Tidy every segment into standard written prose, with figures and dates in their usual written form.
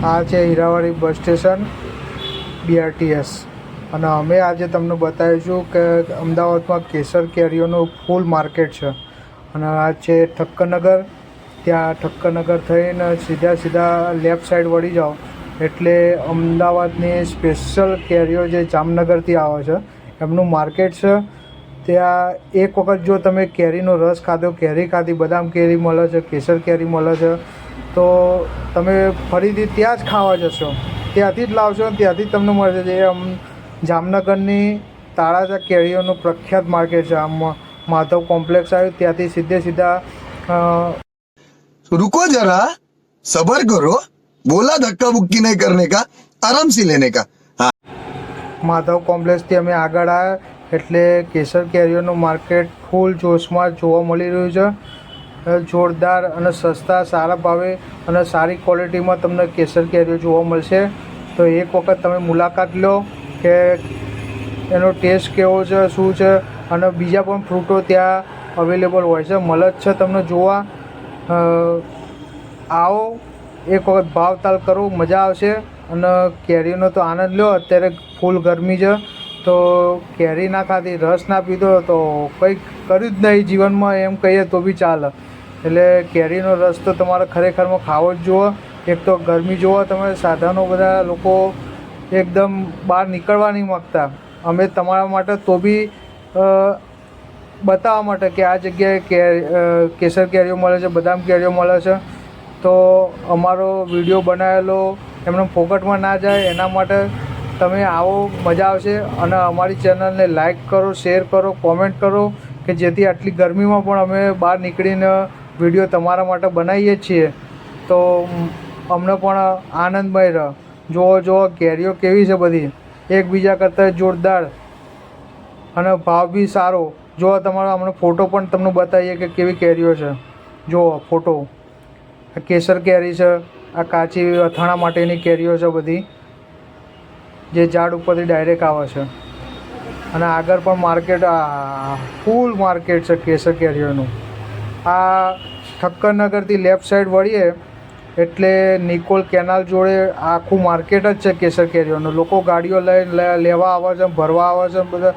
આ છે Hirawadi bus station BRTS અને અમે આજે તમને બતાવીશું કે અમદાવાદમાં કેસર કેરીઓનું ફૂલ માર્કેટ છે અને આ છે ઠક્કરનગર. ત્યાં ઠક્કરનગર થઈને સીધા લેફ્ટ સાઈડ વળી જાઓ એટલે અમદાવાદની સ્પેશિયલ કેરીઓ જે જામનગરથી આવે છે એમનું માર્કેટ છે. ત્યાં એક વખત જો તમે કેરીનો રસ ખાધો, કેરી ખાધી, બદામ કેરી મળે છે, કેસર કેરી મળે છે, તો તમે ફરીથી ત્યાં જ ખાવા જશો. ત્યાંથી જ લાવશો, ત્યાંથી જ તમને મળશે. જે જામનગરની તાળાજા કેરીઓનું પ્રખ્યાત માર્કેટ છે. આમ માધવ કોમ્પ્લેક્સ આવ્યું ત્યાંથી સીધા रुको जरा सबर करो, बोला धक्का बुक्की नहीं करने का, आराम से लेने का. માધવ કોમ્પ્લેક્સથી અમે આગળ આવ્યા એટલે કેસર કેરીઓનું માર્કેટ ફૂલ જોશમાં જોવા મળી રહ્યું છે. જોરદાર અને સસ્તા, સારા ભાવે અને સારી ક્વોલિટીમાં તમને કેસર કેરીઓ જોવા મળશે. તો એક વખત તમે મુલાકાત લો કે એનો ટેસ્ટ કેવો છે, શું છે. અને બીજા પણ ફ્રૂટો ત્યાં અવેલેબલ હોય છે, મળે જ છે તમને જોવા. આવો, એક વખત ભાવતાલ કરો, મજા આવશે. અને કેરીનો તો આનંદ લો. અત્યારે ફૂલ ગરમી છે તો કેરી ના ખાધી, રસ ના પીધો તો કંઈક કર્યું જ નહીં જીવનમાં એમ કહીએ તો બી ચાલે. એટલે કેરીનો રસ તો તમારે ખરેખરમાં ખાવો જ જુઓ. એક તો ગરમી જુઓ તમે, સાધનો બધા લોકો એકદમ બહાર નીકળવા નહીં માગતા. અમે તમારા માટે તો બી બતાવવા માટે કે આ જગ્યાએ કેસર કેરીઓ મળે છે, બદામ કેરીઓ મળે છે, તો અમારો વિડીયો બનાવેલો એમને ફોકટમાં ના જાય એના માટે તમે આવો, મજા આવશે. અને અમારી ચેનલને લાઈક કરો, શેર કરો, કોમેન્ટ કરો કે જેથી આટલી ગરમીમાં પણ અમે બહાર નીકળીને વિડીયો તમારા માટે બનાવીએ છીએ તો અમને પણ આનંદમય રહે. જુઓ કેરીઓ કેવી છે, બધી એકબીજા કરતાં જોરદાર અને ભાવ બી સારો. જો તમારો અમને ફોટો પણ તમને બતાવીએ કે કેવી કેરીઓ છે. જુઓ ફોટો, કેસર કેરી છે, આ કાચી અથાણા માટેની કેરીઓ છે બધી, જે ઝાડ ઉપરથી ડાયરેક્ટ આવે છે. અને આગળ પણ માર્કેટ, ફૂલ માર્કેટ છે કેસર કેરીઓનું. આ ઠક્કરનગરથી લેફ્ટ સાઈડ વળીએ એટલે નિકોલ કેનાલ જોડે આખું માર્કેટ જ છે કેસર કેરીઓનું. લોકો ગાડીઓ લઈને લેવા આવે છે, ભરવા આવે છે, બધા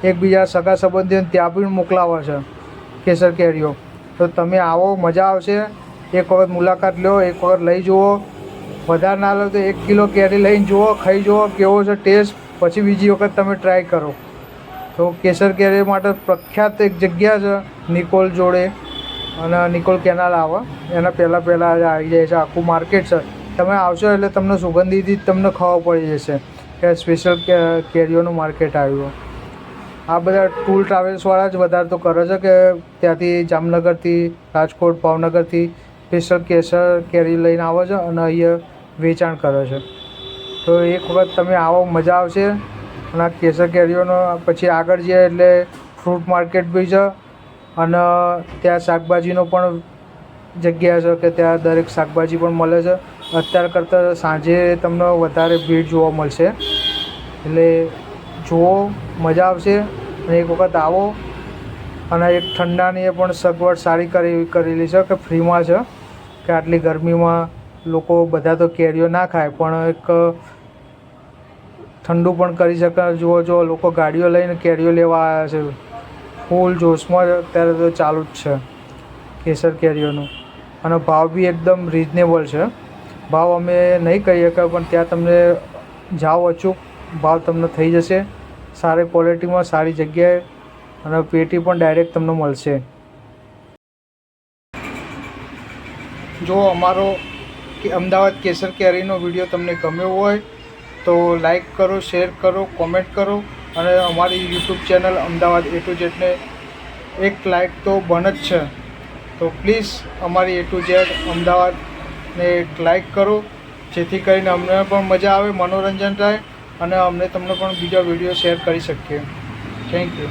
એકબીજા સગા સંબંધીઓને ત્યાં પણ મોકલાવે છે કેસર કેરીઓ. તો તમે આવો, મજા આવશે. એક વખત મુલાકાત લો, એક વખત લઈ જુઓ. વધારે ના લો તો 1 કિલો કેરી લઈને જુઓ, ખાઈ જુઓ કેવો છે ટેસ્ટ, પછી બીજી વખત તમે ટ્રાય કરો. તો કેસર કેરી માટે પ્રખ્યાત એક જગ્યા છે નિકોલ જોડે, અને નિકોલ કેનાલ આવે એના પહેલાં આવી જાય છે આખું માર્કેટ છે. તમે આવશો એટલે તમને સુગંધીથી જ તમને ખબર પડી જશે કે સ્પેશિયલ કેરીઓનું માર્કેટ આવ્યું. આ બધા ટૂર ટ્રાવેલ્સવાળા જ વધારે તો કરે છે કે ત્યાંથી જામનગરથી, રાજકોટ, ભાવનગરથી સ્પેશિયલ કેસર કેરી લઈને આવે છે અને અહીંયા વેચાણ કરે છે. તો એક વખત તમે આવો, મજા આવશે. અને આ કેસર કેરીઓનો પછી આગળ જઈએ એટલે ફ્રૂટ માર્કેટ બી છે અને ત્યાં શાકભાજીનો પણ જગ્યા છે કે ત્યાં દરેક શાકભાજી પણ મળે છે. અત્યાર કરતાં સાંજે તમને વધારે ભીડ જોવા મળશે. એટલે જુઓ, મજા આવશે. અને એક વખત આવો. અને એક ઠંડાની પણ સગવડ સારી કરેલી છે કે ફ્રીમાં છે કે આટલી ગરમીમાં લોકો બધા તો કેરીઓ ના ખાય પણ એક ઠંડુ પણ કરી શકે. જુઓ લોકો ગાડીઓ લઈને કેરીઓ લેવા આવ્યા છે. ફૂલ જોશમાં અત્યારે તો ચાલુ જ છે કેસર કેરીઓનું. અને ભાવ બી એકદમ રિઝનેબલ છે. ભાવ અમે નહીં કહીએ કે પણ ત્યાં તમને જાઓ અચૂક ભાવ તમને થઈ જશે. સારી ક્વોલિટીમાં, સારી જગ્યાએ અને પેટી પણ ડાયરેક્ટ તમને મળશે. જો અમારો અમદાવાદ કેસર કેરીનો વિડીયો તમને ગમ્યો હોય તો લાઈક કરો, શેર કરો, કોમેન્ટ કરો. અને અમારી YouTube channel Ahmedabad A to Z ને એક લાઈક તો બન જ છે. તો પ્લીઝ અમારી A to Z અમદાવાદને એક લાઈક કરો જેથી કરીને અમને પણ મજા આવે, મનોરંજન થાય અને અમને તમને પણ બીજા વિડીયો શેર કરી શકીએ. Thank you.